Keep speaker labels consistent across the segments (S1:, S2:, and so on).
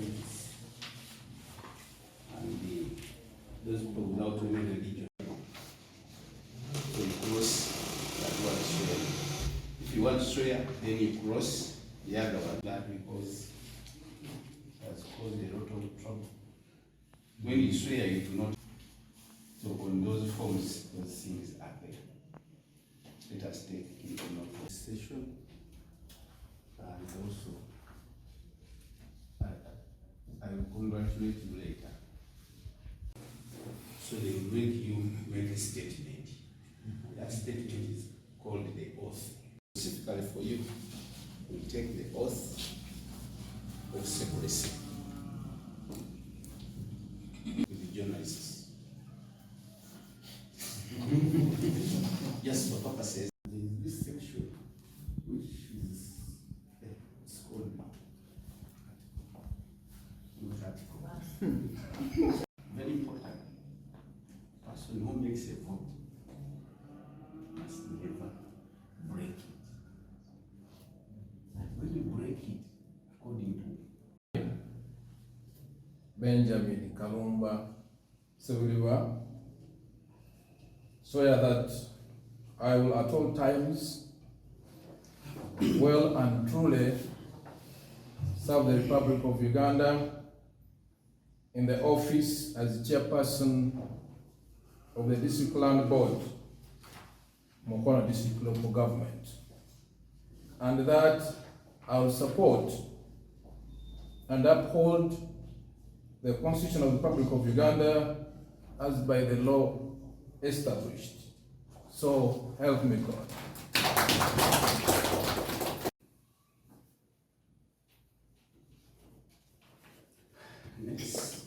S1: communities. And those people without any religion. So you cross that one swear. If you want to swear, then you cross the other one. That because it has caused a lot of trouble. When you swear, you do not. So on those forms, those things are there. Let us take into note of session, and also I will congratulate you later. So they will make you make a statement. That statement is called the oath. Specifically for you, we take the oath of secrecy with the journalists. Just for purposes, this section, which is it's called very important. Person who makes a vote must never break it. And when you break it, according to
S2: Benjamin Kalumba SSEBULIBA, swear that I will at all times well and truly serve the Republic of Uganda in the office as chairperson of the District Land Board, Emukono District Local Government, and that I will support and uphold the Constitution of the Republic of Uganda as by the law established. So help me God.
S1: next.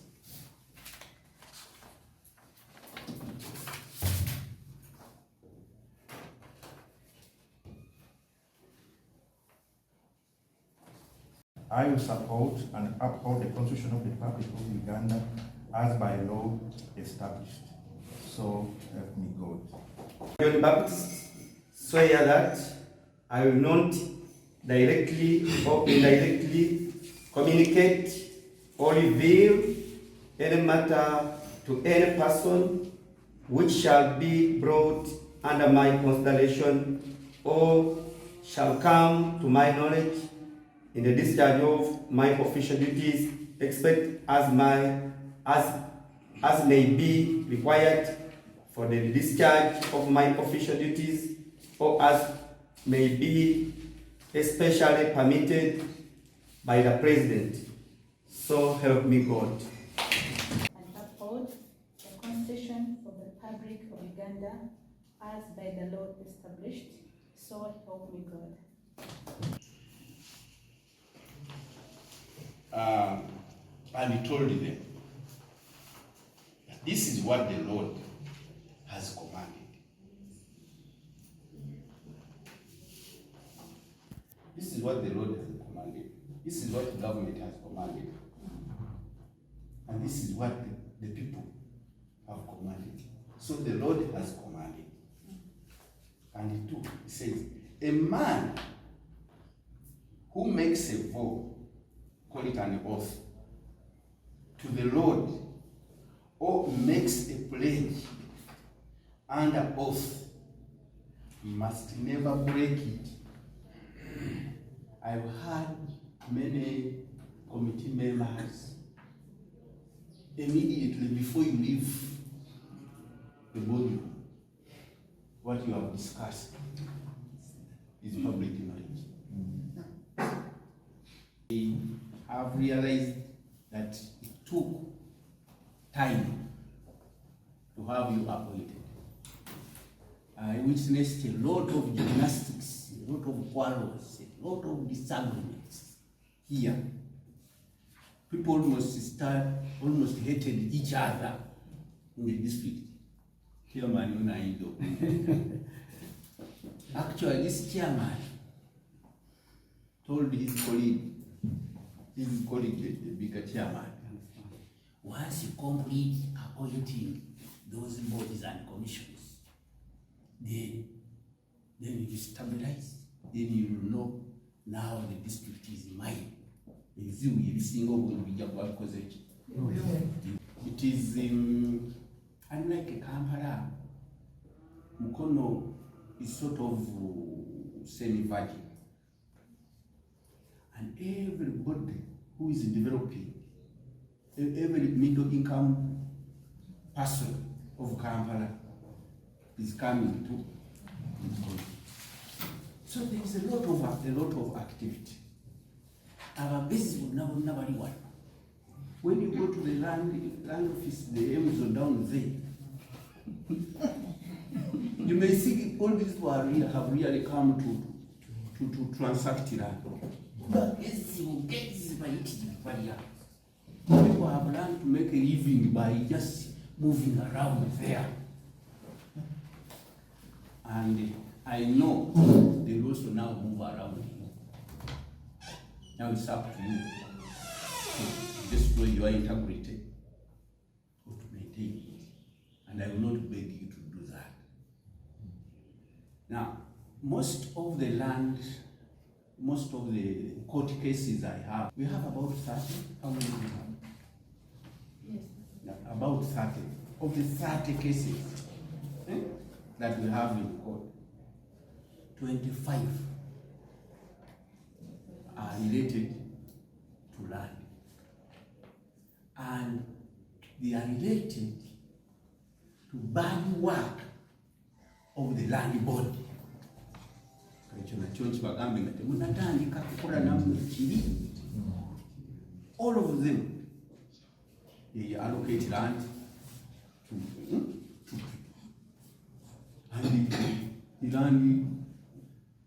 S3: I will support and uphold the Constitution of the Republic of Uganda as by law established. So help me God.
S4: John Baptist swear that I will not directly or indirectly communicate or reveal any matter to any person which shall be brought under my consideration or shall come to my knowledge in the discharge of my official duties, except as may be required for the discharge of my official duties, or as may be especially permitted by the President. So help me God.
S5: And uphold the Constitution of the Republic of Uganda as by the law established. So help me God.
S1: And he told them that this is what the Lord has commanded. This is what the Lord has commanded. This is what the government has commanded. And this is what the people have commanded. So the Lord has commanded. And he took, he says, a man who makes a vow, call it an oath, to the Lord, or makes a pledge under oath, must never break it. I've heard many committee members immediately before you leave the body, what you have discussed is public knowledge. They have realized that it took time to have you appointed. I witnessed a lot of gymnastics, a lot of quarrels, a lot of disagreements here. People almost hated each other in the district. Actually, this chairman told his colleague, the bigger chairman, once you complete appointing those bodies and commissions, then you stabilize, then you will know now the district is mine. ebizibu ebisinga obungi bijja kuba bikoze ki. It is unlike Kampala, Mukono is sort of semi-virgin, and everybody who is developing, every middle income person of Kampala is coming to Mukono. So there is a lot of activity. Ababezi bonna bali wano. When you go to the land office, the Amazon down there, you may see all these people have really come to transact land. People have learned to make a living by just moving around there. And I know they will also now move around. Now it's up to you to destroy your integrity or to maintain it. And I will not beg you to do that. Now, most of the land, most of the court cases I have, we have about 30. How many do we have?
S5: Yes.
S1: Yeah, about 30. Of the 30 cases that we have in court, 25 are related to land. And they are related to bad work of the land board. All of them, they allocate land to people. And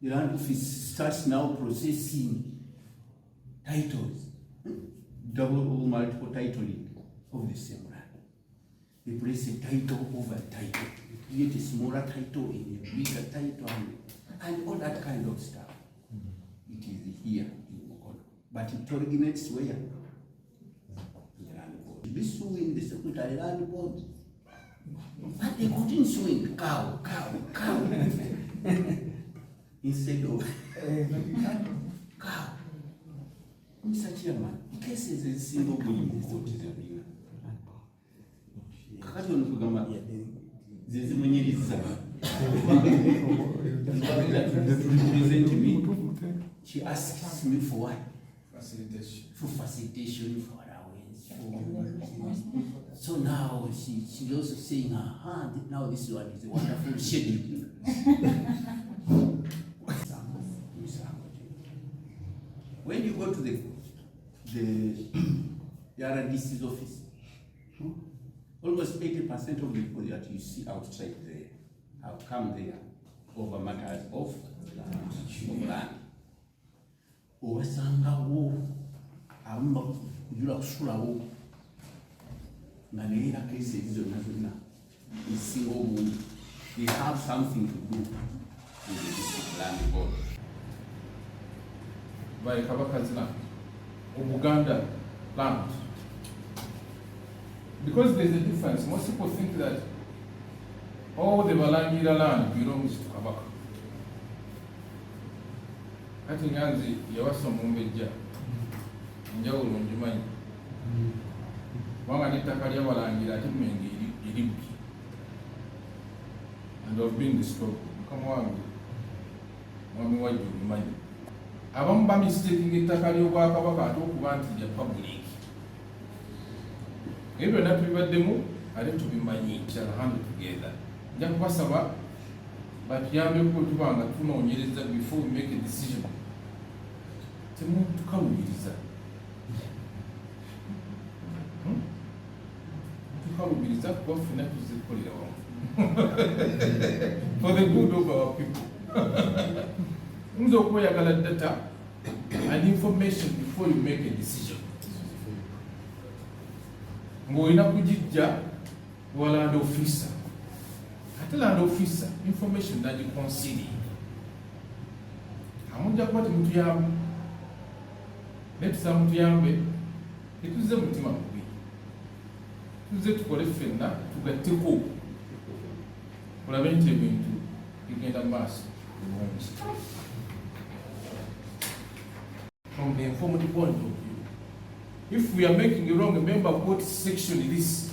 S1: the land office starts now processing titles, double or multiple titling of the same land. They place a title over a title. They create a smaller title and a bigger title and all that kind of stuff. It is here in Emukono. But it originates where? The land board. This suing the secretary land board. But they couldn't swing cow. Instead of cow. Mr. Chairman, cases is single bullying court. Kakati ono kugamba Zezikannaluzala. She asks me for what? Facilitation. For facilitation, for allowance. So now she's also saying, now this one is a wonderful schedule. When you go to the RDC's office, almost 80% of the people that you see outside there have come there over matters of land. Owasangawo amba kujula kusulawo nga neera kesi ezo nazonna esinga obungi. They have something to do with the district land board.
S2: By Kabakazina, Buganda land. Because there's a difference. Most people think that all the Balangira land belongs to Kabaka. Kati nyanzi yawasa mumbeja njawulo njimanyi wanga nettaka lya Balangira ate menge eribbi and of being the stroke mukama wange mwami wajju obimanyi abamu bamistakinga ettaka ly'obwakabaka ate okuba nti lya public. Ebyo byonna tubibaddemu ate tubimanyi. Shall hand together. Nja kubasaba batuyambeko tuba nga tunoonyereza before we make a decision. Temutukalubiriza. Tukalubiriza kuba ffenna tuzikolera wamu. For the good of our people. Nze okweyagala data and information before you make a decision. Ng'olina kugijja wa land officer. Ate land officer information nagiconsider. Amujja kuba temutuyamba. Netusa mutuyambe tetuze mutima mubi. Tuze tukole ffenna tugatteko. Olabe nti ebintu bigenda maaso bulungi. From the informative point of view, If we are making a wrong, remember what section it is.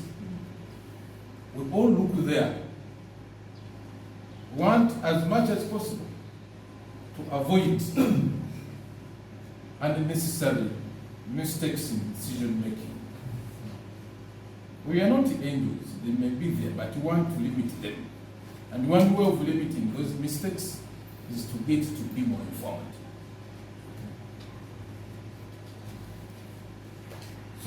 S2: We all look there. Want as much as possible to avoid unnecessary mistakes in decision making. We are not angels, they may be there, but we want to limit them. And one way of limiting those mistakes is to get to be more informed.